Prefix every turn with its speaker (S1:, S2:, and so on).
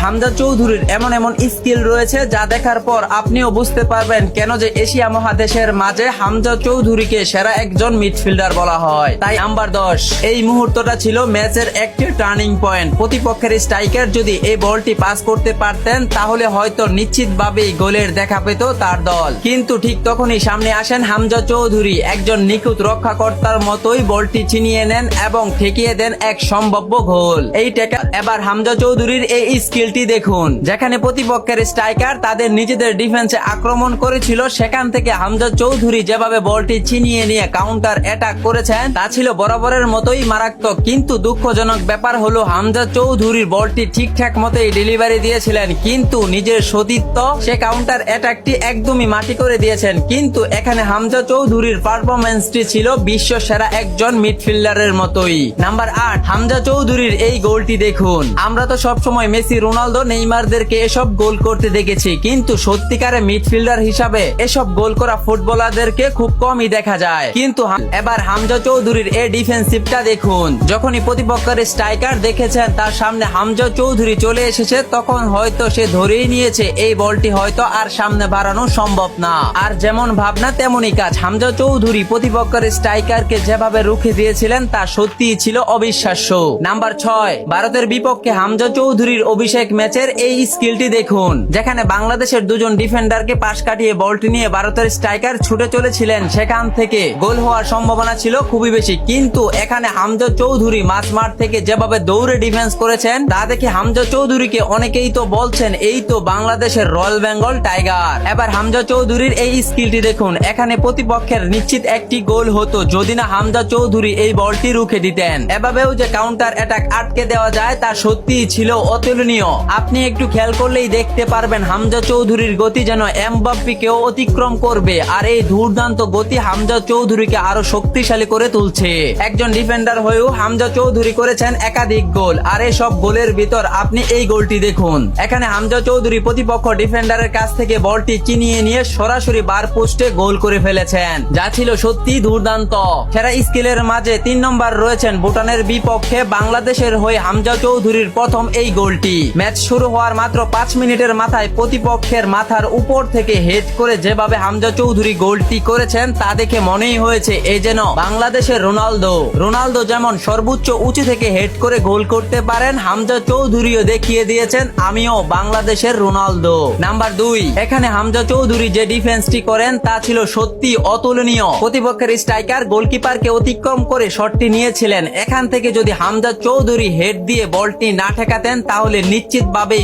S1: হামজা চৌধুরীর এমন এমন স্কিল রয়েছে যা দেখার পর আপনিও বুঝতে পারবেন কেন যে এশিয়া মহাদেশের মাঝে হামজা চৌধুরীকে সেরা একজন মিডফিল্ডার বলা হয়। তাই নাম্বার 10, এই মুহূর্তটা ছিল ম্যাচের একটি টার্নিং পয়েন্ট। প্রতিপক্ষের স্ট্রাইকার যদি এই বলটি পাস করতে পারতেন তাহলে হয়তো নিশ্চিতভাবেই গোলের দেখা পেত তার দল, কিন্তু ঠিক তখনই সামনে আসেন হামজা চৌধুরী, একজন নিখুঁত রক্ষাকর্তার মতোই বলটি ছিনিয়ে নেন এবং ঠেকিয়ে দেন এক সম্ভাব্য গোল। এই টেকা এবার হামজা চৌধুরীর এই স্কিলটি দেখুন। যেখানে প্রতিপক্ষের স্ট্রাইকার তাদের নিজেদের ডিফেন্সে আক্রমণ করেছিল, সেখান থেকে হামজা চৌধুরী যেভাবে বলটি ছিনিয়ে নিয়ে কাউন্টার অ্যাটাক করেছেন তা ছিল বরাবরের মতোই মারাত্মক। কিন্তু দুঃখজনক ব্যাপার হলো হামজা চৌধুরীর বলটি ঠিকঠাক মতোই ডেলিভারি দিয়েছিলেন, কিন্তু নিজের সতীত্ব সে কাউন্টার অ্যাটাকটি একদমই মাটি করে দিয়েছেন। কিন্তু এখানে হামজা চৌধুরীর পারফরম্যান্সটি ছিল বিশ্ব সেরা একজন মিডফিল্ডারের মতোই। নাম্বার 8, হামজা চৌধুরীর এই গোলটি দেখুন। আমরা তো সবসময় মেসি, রোনালদো, নেইমারদেরকে এসব গোল করতে দেখেছি, কিন্তু সত্যিকারে মিডফিল্ডার হিসাবে এসব গোল করা ফুটবলারদেরকে খুব কমই দেখা যায়। কিন্তু এবার হামজা চৌধুরীর এই ডিফেন্সিভটা দেখুন। যখনই প্রতিপক্ষের স্ট্রাইকার দেখেছেন তার সামনে হামজা চৌধুরী চলে এসেছে, তখন হয়তো সে ধরেই নিয়েছে এই বলটি হয়তো আর সামনে বাড়ানো সম্ভব না। আর যেমন ভাবনা তেমনই কাজ। হামজা চৌধুরী প্রতিপক্ষের স্ট্রাইকারকে যেভাবে রুখে দিয়েছিলেন তা সত্যিই ছিল অবিশ্বাস্য। নাম্বার 6, ভারতের বিপক্ষে হামজা চৌধুরীর অভিষেক ম্যাচের এই স্কিলটি দেখুন। যেখানে বাংলাদেশের দুজন ডিফেন্ডারকে পাশ কাটিয়ে বলটি নিয়ে ভারতের স্ট্রাইকার ছুটে চলেছিলেন, সেখান থেকে গোল হওয়ার সম্ভাবনা ছিল খুবই বেশি। কিন্তু এখানে হামজা চৌধুরী মাঝমাঠ থেকে যেভাবে দৌড়ে ডিফেন্স করেছেন তা দেখে হামজা চৌধুরীকে অনেকেই তো বলছেন এই তো বাংলাদেশের রয়্যাল বেঙ্গল টাইগার। এবার হামজা চৌধুরীর এই স্কিলটি দেখুন। এখানে প্রতিপক্ষের নিশ্চিত একটি গোল হতো যদি না হামজা চৌধুরী এই বলটি রুখে দিতেন। এভাবেও যে কাউন্টার অ্যাটাক আটকে দেওয়া যায় তা সত্যিই ছিল অতুলনীয়। আপনি একটু খেয়াল করলেই দেখতে পারবেন হামজা চৌধুরীর গতি যেন এমবাপ্পেকেও অতিক্রম করবে, আর এই দুর্দান্ত গতি হামজা চৌধুরীকে আরো শক্তিশালী করে তুলছে। একজন ডিফেন্ডার হয়েও হামজা চৌধুরী করেছেন একাধিক গোল, আর এই সব গোলের ভিতর আপনি এই গোলটি দেখুন। এখানে হামজা চৌধুরী প্রতিপক্ষ ডিফেন্ডারের কাছ থেকে বলটি চিনিয়ে নিয়ে সরাসরি বার পোস্টে গোল করে ফেলেছেন, যা ছিল সত্যি দুর্দান্ত। সেরা স্কিলের মাঝে 3 নম্বর রয়েছেন ভুটানের বিপক্ষে বাংলাদেশের হয়ে হামজা চৌধুরীর প্রথম এই গোলটি। ম্যাচ শুরু হওয়ার মাত্র 5 মিনিটের মাথায় প্রতিপক্ষের মাথার উপর থেকে হেড করে যেভাবে হামজা চৌধুরী গোলটি করেছেন তা দেখে মনেই হয়েছে এ যেন বাংলাদেশের রোনালদো যেমন সর্বোচ্চ উঁচু থেকে হেড করে গোল করতে পারেন, হামজা চৌধুরীও দেখিয়ে দিয়েছেন আমিও বাংলাদেশের রোনালদো। নাম্বার 2, এখানে হামজা চৌধুরী যে ডিফেন্সটি করেন তা ছিল সত্যি অতুলনীয়। প্রতিপক্ষের স্ট্রাইকার গোলকিপারকে অতিক্রম করে শটটি নিয়েছিলেন। এখান থেকে যদি হামজা চৌধুরী হেড দিয়ে বলটি না ঠেকাতেন তাহলে নিশ্চিতভাবেই